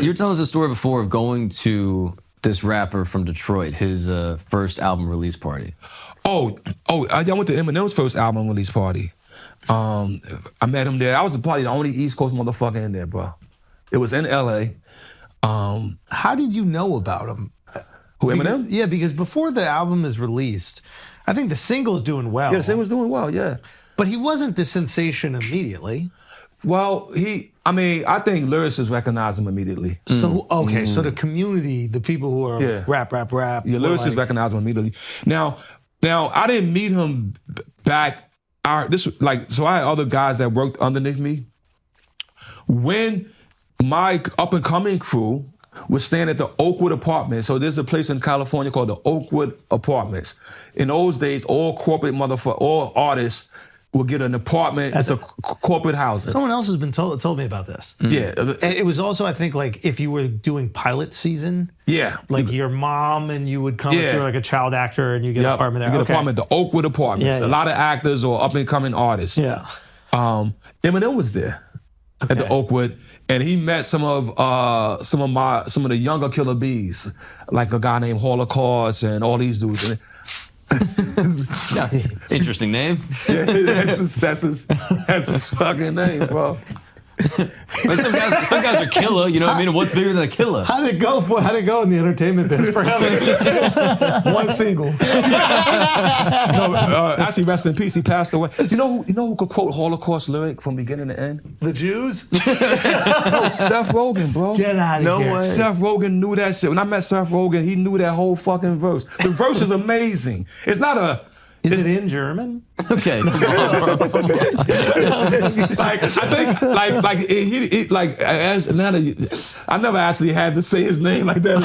You were telling us a story before of going to this rapper from Detroit, his first album release party. I went to Eminem's first album release party. I met him there. I was probably the only East Coast motherfucker in there, bro. It was in LA. How did you know about him? Who, Eminem? Yeah, because before the album is released, I think the single's doing well. Yeah, the single's doing well, yeah. But he wasn't the sensation immediately. Well, I think lyricists recognize him immediately. So, okay, so the community, the people who are rap. Yeah, lyricists recognize him immediately. Now, I didn't meet him back. So I had other guys that worked underneath me. When my up-and-coming crew was staying at the Oakwood Apartments. So there's a place in California called the Oakwood Apartments. In those days, all corporate all artists would get an apartment. It's a corporate housing. Someone else has been told me about this. Yeah. And it was also, I think, like if you were doing pilot season. Yeah. Like your mom and you would come if you're like a child actor and you get an apartment there. You get an apartment, the Oakwood Apartments. Yeah. A lot of actors or up-and-coming artists. Yeah. Eminem was there. At the Oakwood, and he met some of the younger Killer Bees, like a guy named Holocaust and all these dudes. Interesting name. Yeah, that's his fucking name, bro. But some guys are killer, you know what I mean? What's bigger than a killer? How'd it go in the entertainment biz for him? One single. Actually, rest in peace. He passed away. You know who could quote Holocaust lyric from beginning to end? The Jews? Seth Rogen, bro. Get out of here. No way. Seth Rogen knew that shit. When I met Seth Rogen, he knew that whole fucking verse. The verse is amazing. It's not a... Is it in German? Okay, come on, bro. Come on. Like I think I never actually had to say his name like that.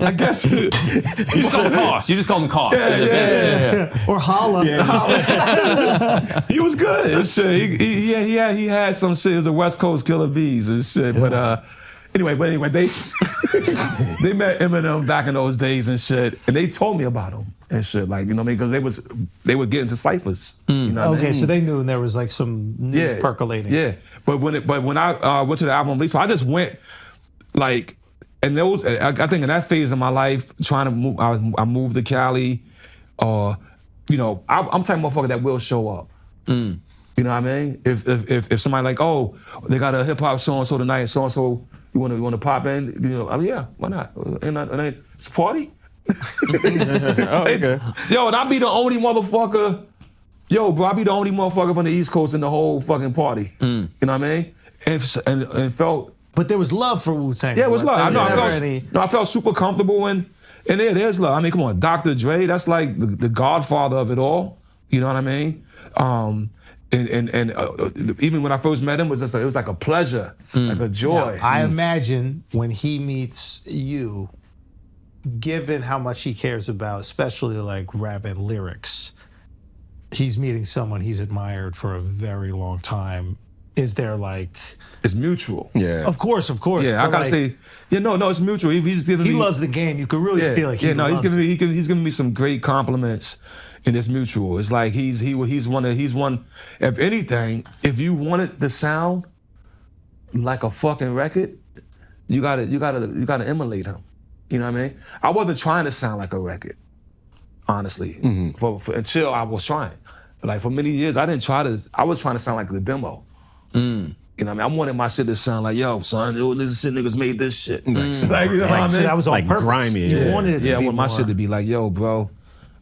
I guess You just call him Cost. You just call him Cost. Yeah. Or Holla. He was good and shit. He had some shit. It was a West Coast Killer Bees and shit. But anyway, they met Eminem back in those days and shit, and they told me about him and shit, like, you know what I mean? Because they would get into ciphers. You know what I mean? So they knew, and there was like some news percolating. Yeah, but when I went to the album release, I just went like, and those I think in that phase of my life, trying to move, I moved to Cali, I'm type of motherfucker that will show up. You know what I mean? If somebody like, oh, they got a hip hop so and so tonight, so and so, you want to pop in? Yeah, why not? And it's a party. Okay. Yo, and I be the only motherfucker. Yo, bro, I be the only motherfucker from the East Coast in the whole fucking party. You know what I mean? And felt. But there was love for Wu-Tang. Yeah, it was love. I I felt super comfortable and there's love. I mean, come on, Dr. Dre, that's like the godfather of it all. You know what I mean? Even when I first met him, it was like a pleasure, like a joy. Now, I imagine when he meets you, given how much he cares about, especially like rap and lyrics, he's meeting someone he's admired for a very long time. Is there like... It's mutual. Yeah. Of course. Yeah, I gotta say, it's mutual. He's giving me... He loves the game. You could really feel like he loves he's giving me some great compliments, and it's mutual. It's like he's one. If anything, if you wanted to sound like a fucking record, you gotta emulate him. You know what I mean? I wasn't trying to sound like a record, honestly. Until I was trying. Like for many years, I was trying to sound like the demo. You know what I mean? I wanted my shit to sound like, yo, son, this shit niggas made this shit. Like, you know what I mean? That was on Like purpose. grimy. You wanted it to be I want my more shit to be like, yo, bro,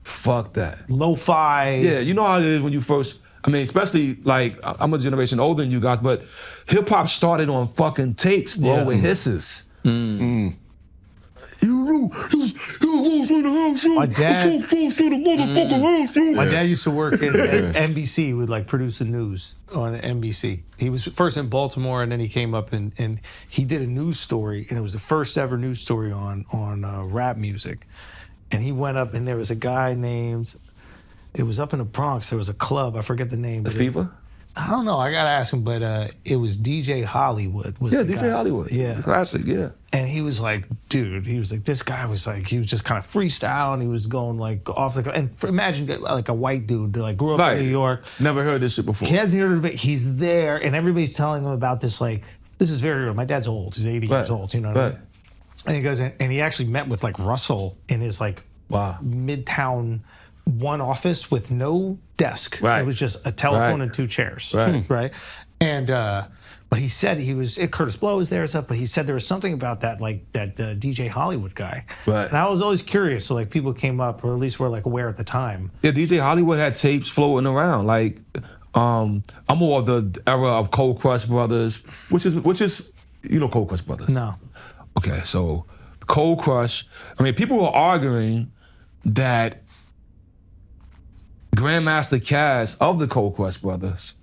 fuck that. lo-fi. Yeah, you know how it is when you first, especially like, I'm a generation older than you guys, but hip hop started on fucking tapes, bro, with hisses. My dad used to work in NBC, would like produce the news on NBC. He was first in Baltimore, and then he came up and he did a news story, and it was the first ever news story on rap music. And he went up, and there was a guy named, it was up in the Bronx, there was a club, I forget the name. The Fever? I don't know, I gotta ask him, but it was DJ Hollywood. DJ Hollywood. Yeah. Classic, yeah. And he was like, dude, this guy was like, he was just kind of freestyling. He was going like off the, and imagine like a white dude that like grew up in New York. Never heard this shit before. He hasn't heard of it. He's there, and everybody's telling him about this like this is very real. My dad's old. He's 80 years old. You know what I mean? And he goes, and he actually met with like Russell in his like Midtown one office with no desk. Right. It was just a telephone and 2 chairs. Right. And but he said Curtis Blow was there and stuff, but he said there was something about that, like that DJ Hollywood guy. Right. And I was always curious. So like people came up, or at least were like aware at the time. Yeah, DJ Hollywood had tapes floating around. Like, I'm more of the era of Cold Crush Brothers, which is you know Cold Crush Brothers. No. Okay, so Cold Crush. I mean, people were arguing that Grandmaster Caz of the Cold Crush Brothers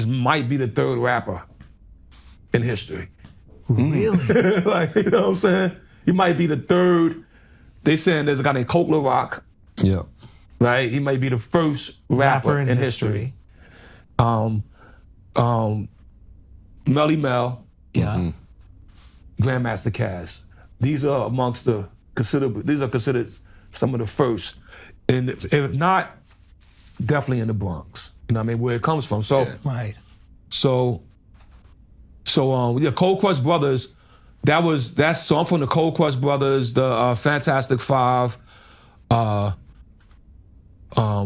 might be the 3rd rapper in history. Really? Like, you know what I'm saying? He might be the 3rd. They saying there's a guy named Coke LaRock. Yeah. Right? He might be the 1st rapper in history. Melly Mel. Yeah. Grandmaster Caz. These are considered some of the first. And if not, definitely in the Bronx. You know what I mean? Where it comes from. So Right. So Cold Crush Brothers, so I'm from the Cold Crush Brothers, the Fantastic Five,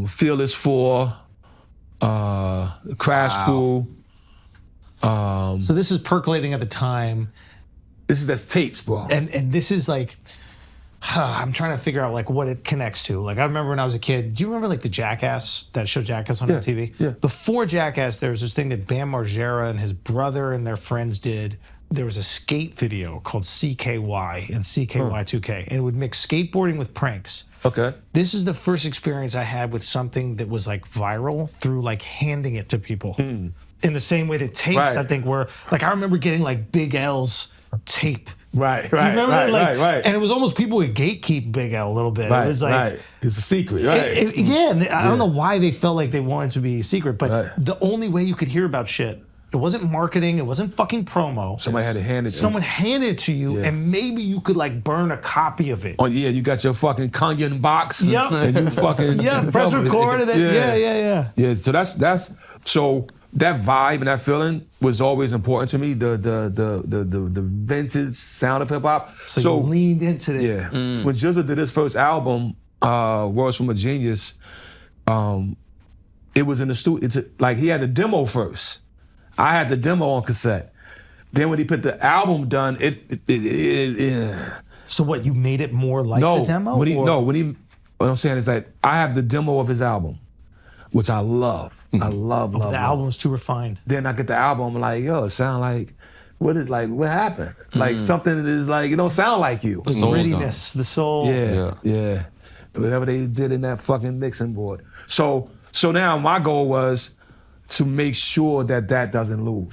Fearless Four, Crash Crew. So this is percolating at the time. That's tapes, bro. And this is like, I'm trying to figure out like what it connects to. Like I remember when I was a kid, do you remember like the Jackass, that show Jackass on MTV? Yeah. Before Jackass, there was this thing that Bam Margera and his brother and their friends did. There was a skate video called CKY and CKY2K, and it would mix skateboarding with pranks. Okay. This is the first experience I had with something that was like viral through like handing it to people. In the same way that tapes, I think, were like, I remember getting like Big L's tape. Right. Do you remember that? Like, right. And it was almost people would gatekeep Big L a little bit. It was like, It's a secret, right? And I don't know why they felt like they wanted to be secret, but the only way you could hear about shit, it wasn't marketing, it wasn't fucking promo. Somebody had to hand it to you. Someone handed it to you, and maybe you could like burn a copy of it. Oh yeah, you got your fucking Kangen box. Yep. And you fucking press record and then Yeah. So that's so that vibe and that feeling was always important to me. The vintage sound of hip hop. So you leaned into it. Yeah. When RZA did his first album, Words from a Genius, it was in the studio. Like he had the demo first. I had the demo on cassette. Then when he put the album done, So what, you made it more like the demo? What I'm saying is that I have the demo of his album, which I love. I love. The album's too refined. Then I get the album, I'm like, yo, it sound like, what happened? Like something is like, it don't sound like you. The grittiness, the soul. Yeah. Whatever they did in that fucking mixing board. So now my goal was to make sure that doesn't lose.